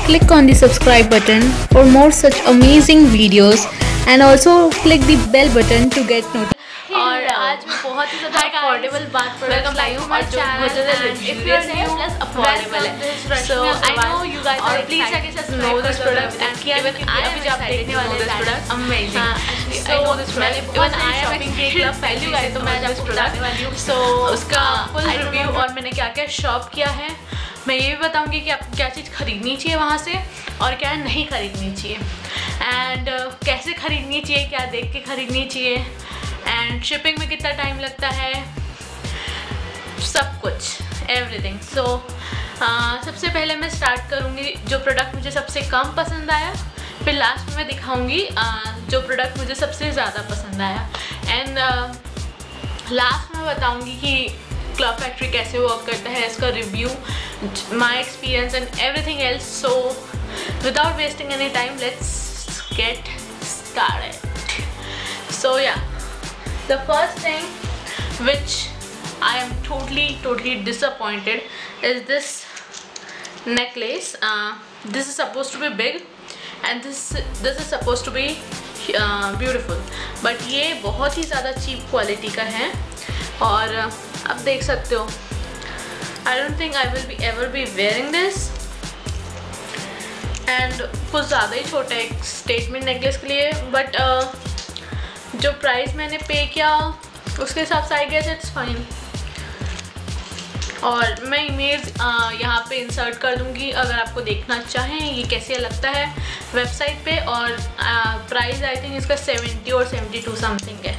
click on the subscribe button for more such amazing videos and also click the bell button to get notified. और आज मैं बहुत ही ज़्यादा affordable बात product लाई हूँ और जो बहुत ज़्यादा लग्जरियस है प्लस अफोर्डेबल है. So I know you guys are please आगे know this product and even I अभी जो आप देखने वाले हैं this product amazing. So know this product even I am shopping के क्लब पहली गाइस तो मैं आपको बताने वाली हूँ. सो उसका फुल रिव्यू और मैंने क्या क्या शॉप किया है मैं ये भी बताऊंगी कि आपको क्या चीज़ खरीदनी चाहिए वहाँ से और क्या नहीं खरीदनी चाहिए एंड कैसे खरीदनी चाहिए, क्या देख के खरीदनी चाहिए एंड शिपिंग में कितना टाइम लगता है, सब कुछ एवरीथिंग. सो सबसे पहले मैं स्टार्ट करूँगी जो प्रोडक्ट मुझे सबसे कम पसंद आया, फिर लास्ट में मैं दिखाऊँगी जो प्रोडक्ट मुझे सबसे ज़्यादा पसंद आया एंड लास्ट में बताऊँगी कि क्लब फैक्ट्री कैसे वर्क करता है, इसका review, my experience and everything else. So without wasting any time let's get started. So yeah, the first thing which I am totally disappointed is this necklace. This is supposed to be big and this is supposed to be beautiful, but ये बहुत ही ज़्यादा cheap quality का है और आप देख सकते हो. I don't think I will ever be wearing this and कुछ ज़्यादा ही छोटा है एक statement necklace के लिए, but जो प्राइस मैंने पे किया उसके हिसाब से आई गेस इट्स फाइन. और मैं इमेज यहाँ पे इंसर्ट कर दूँगी अगर आपको देखना चाहें ये कैसे लगता है वेबसाइट पे. और प्राइस आई थिंक इसका 70 और 72 समथिंग है.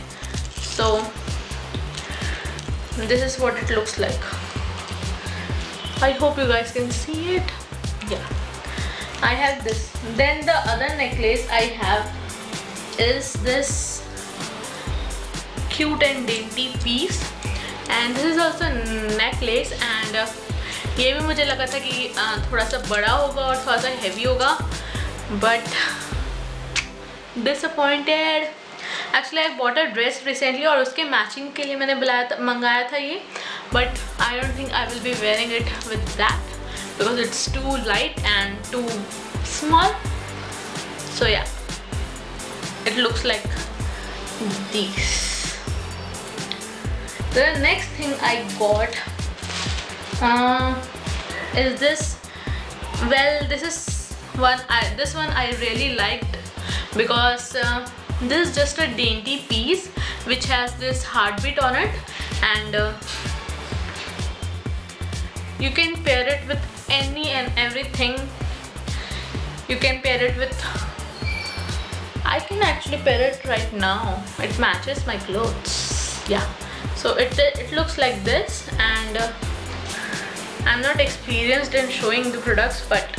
So this is what it looks like. I hope you guys can see it. Yeah I have this. Then the other necklace I have is this cute and dainty piece and this is also necklace and ये भी मुझे लगा था कि थोड़ा सा बड़ा होगा और थोड़ा सा heavy होगा but disappointed. Actually I bought a dress recently और उसके matching के लिए मैंने मंगाया था ये, but I don't think I will be wearing it with that because it's too light and too small. So yeah, it looks like this. The next thing I got is this. Well, this one I really liked because this is just a dainty piece which has this heartbeat on it and you can pair it with any and everything. You can pair it with, I can actually pair it right now. It matches my clothes. Yeah. So it looks like this and I'm not experienced in showing the products but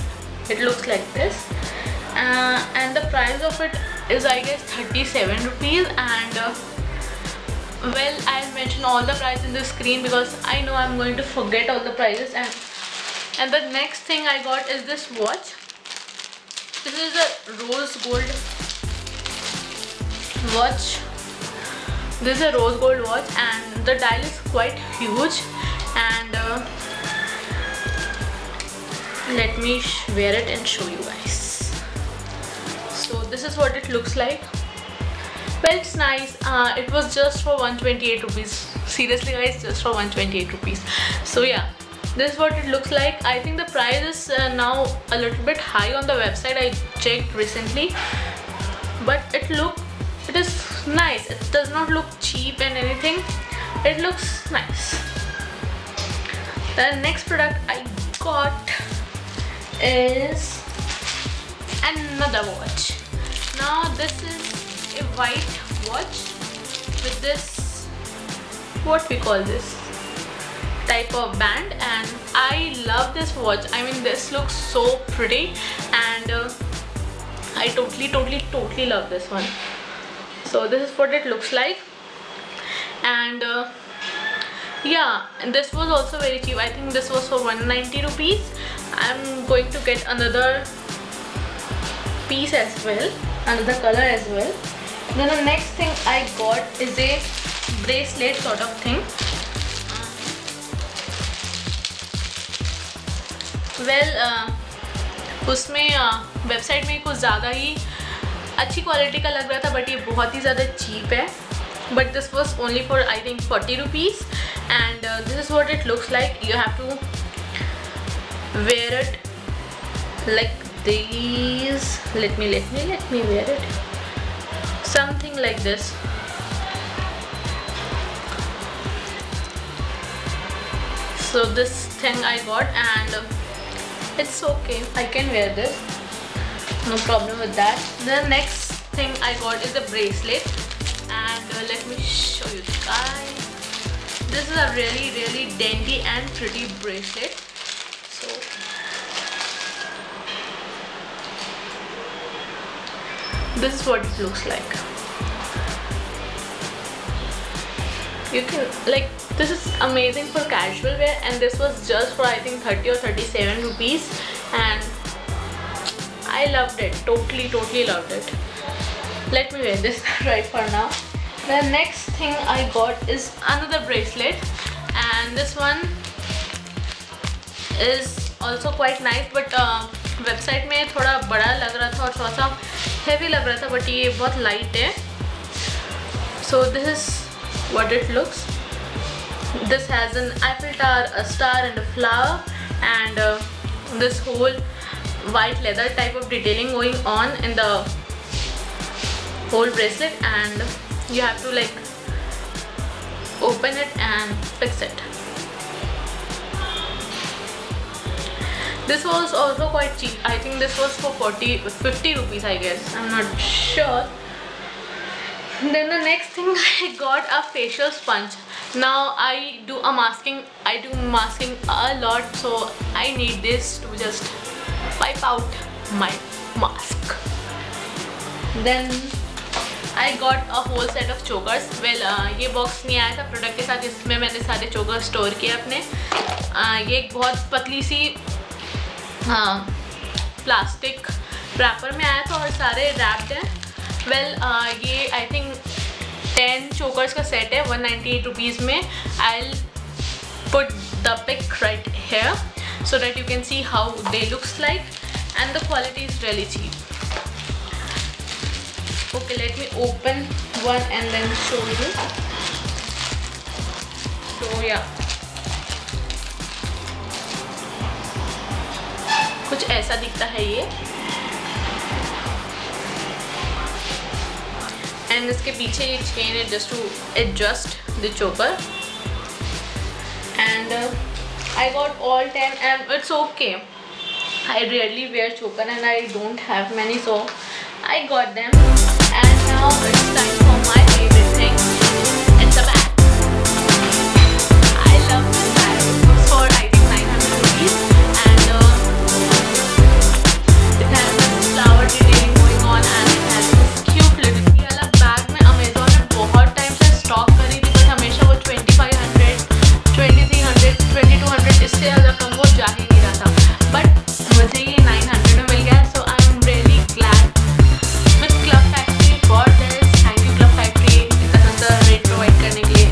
it looks like this and the price of it is I guess 37 rupees and well I'll mention all the prices in the screen because I know I'm going to forget all the prices. And the next thing I got is this watch. This is a rose gold watch. This is a rose gold watch and the dial is quite huge and let me wear it and show you guys. So this is what it looks like. Well, it's nice. It was just for 128 rupees. Seriously guys, just for 128 rupees. So yeah, this is what it looks like. I think the price is now a little bit high on the website. I checked recently, but it is nice. It does not look cheap and anything. It looks nice. The next product I got is another watch. Now this is a white watch with this, what we call this type of band, and I love this watch. I mean this looks so pretty and I totally love this one. So this is what it looks like and yeah, and this was also very cheap. I think this was for 190 rupees. I'm going to get another piece as well, another color as well. Then the next thing I got is a bracelet sort of thing. Well, उसमें website में कुछ ज़्यादा ही अच्छी quality का लग रहा था, but ये बहुत ही ज़्यादा चीप है. But this was only for I think 40 rupees, and this is what it looks like. You have to wear it like these. Let me wear it. Something like this. So this thing I got, and it's okay. I can wear this. No problem with that. The next thing I got is a bracelet, and let me show you guys. This is a really dandy and pretty bracelet. So this is what it looks like. You can this is amazing for casual wear, and this was just for I think 30 or 37 rupees, and I loved it. Totally loved it. Let me wear this right for now. The next thing I got is another bracelet, and this one is also quite nice, but website में थोड़ा बड़ा लग रहा था और थोड़ा सा heavy लग रहा था, बट ये बहुत लाइट है. So this is what it looks. This has an Eiffel Tower, a star and a flower, and this whole white leather type of detailing going on in the whole bracelet, and you have to open it and fix it. This was also quite cheap. I think this was for 50 rupees, I guess. I'm not sure. Then the next thing I got a facial sponge. Now I do masking a lot, so I need this to just wipe out my mask. Then I got a whole set of chokers. Well, ये box नहीं आया था product के साथ, इसमें मैंने सारे चोकर स्टोर किए अपने. ये एक बहुत पतली सी प्लास्टिक रैपर में आया था और सारे रैप्ड हैं. वेल ये आई थिंक 10 चोकर्स का सेट है 198 रुपीज़ में. I will put the pic right here so that you can see how they looks like, and the quality is really cheap. Okay, let me open one and then show you. So yeah, कुछ ऐसा दिखता है ये, and इसके पीछे ये chain है just to adjust the choker. And I got all 10, and it's okay. I rarely wear choker and I don't have many, so I got them. And now it's time for my favorite thing. It's a bag. I love this bag. It was for I think 900 rupees, and it has this flower detailing going on, and it has this cute little. ये वाला bag मैं Amazon में बहुत time से stock करी थी, but हमेशा वो 2500, 2300, 2200 इससे ज़्यादा कम वो जा ही नहीं रहा था. But मुझे ये 900 में मिल गया, so I'm really glad. With Club Factory for this, thank you Club Factory इतना सस्ता रेट प्रोवाइड करने के लिए.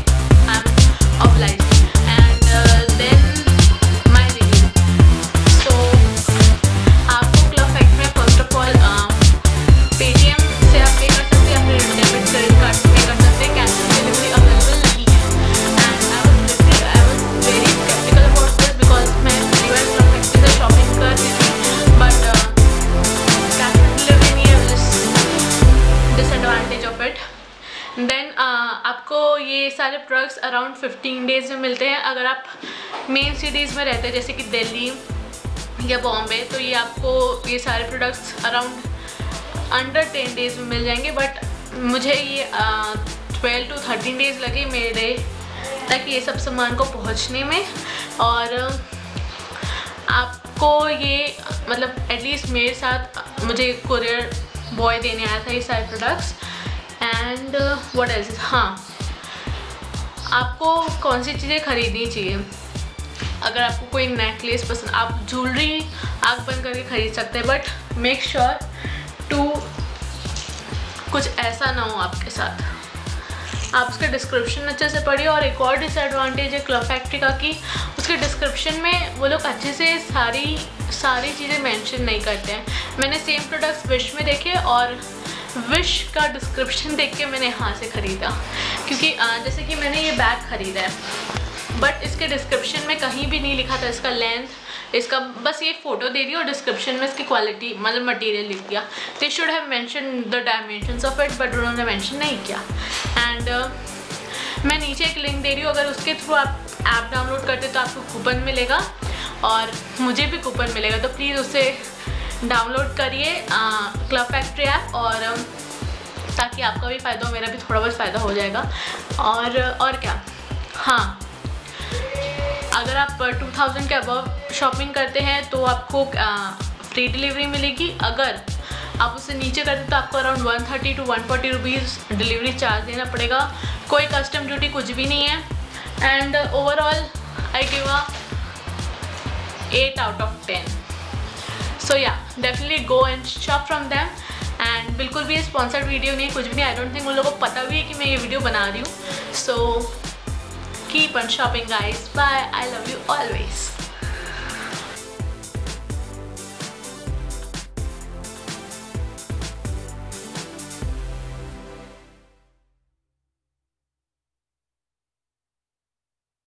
I'm obliged. And then my review. So आपको Club Factory में first of all Paytm से आप पे कर सकते हैं, या फिर डेबिट क्रेडिट कार्ड से पे कर सकते हैं. कैश ऑन डिलीवरी अवेलेबल नहीं है, and I was very skeptical about this because मैं पहली बार Club Factory से शॉपिंग कर रही थी, but कैश ऑन डिलीवरी नहीं है, डिसएडवांटेज ऑफ इट. देन आपको ये सारे प्रोडक्ट्स अराउंड 15 डेज़ में मिलते हैं. अगर आप मेन सिटीज़ में रहते हैं जैसे कि दिल्ली या बॉम्बे, तो ये आपको ये सारे प्रोडक्ट्स अराउंड अंडर 10 डेज़ में मिल जाएंगे. बट मुझे ये 12 to 13 डेज़ लगे मेरे तक ये सब सामान को पहुंचने में. और आपको ये मतलब एटलीस्ट मेरे साथ मुझे कुरियर बॉय देने आया था ये सारे प्रोडक्ट्स. एंड व्हाट एल्स, हाँ, आपको कौन सी चीज़ें खरीदनी चाहिए. अगर आपको कोई नेकलेस पसंद, आप ज्वेलरी आँख बंद करके ख़रीद सकते हैं, बट मेक श्योर टू कुछ ऐसा ना हो आपके साथ. आप उसके डिस्क्रिप्शन अच्छे से पढ़िए। और एक और डिसएडवांटेज है क्लब फैक्ट्री का कि उसके डिस्क्रिप्शन में वो लोग अच्छे से सारी चीज़ें मेंशन नहीं करते हैं। मैंने सेम प्रोडक्ट्स विश में देखे और विश का डिस्क्रिप्शन देख के मैंने यहाँ से ख़रीदा, क्योंकि जैसे कि मैंने ये बैग ख़रीदा है बट इसके डिस्क्रिप्शन में कहीं भी नहीं लिखा था इसका लेंथ, इसका बस ये फ़ोटो दे दी और डिस्क्रिप्शन में इसकी क्वालिटी मतलब मटेरियल लिख दिया। They should have mention the dimensions of it, but उन्होंने मेंशन नहीं किया। एंड मैं नीचे एक लिंक दे रही हूँ, अगर उसके थ्रू आप ऐप डाउनलोड करते तो आपको कूपन मिलेगा और मुझे भी कूपन मिलेगा, तो प्लीज़ उसे डाउनलोड करिए क्लब फैक्ट्री ऐप, और ताकि आपका भी फ़ायदा हो, मेरा भी थोड़ा बहुत फ़ायदा हो जाएगा। और क्या, हाँ, अगर आप 2000 के अबव शॉपिंग करते हैं तो आपको फ्री डिलीवरी मिलेगी। अगर आप उससे नीचे करते तो आपको around 130 to 140 rupees delivery charge देना पड़ेगा। कोई कस्टम ड्यूटी कुछ भी नहीं है। And overall I give a 8 out of 10। सो या definitely go and shop from them. And बिल्कुल भी ये स्पॉन्सर्ड वीडियो नहीं, कुछ भी नहीं। आई डोंट थिंक उन लोगों को पता भी है कि मैं ये वीडियो बना रही हूँ। सो keep on shopping guys, bye, I love you always।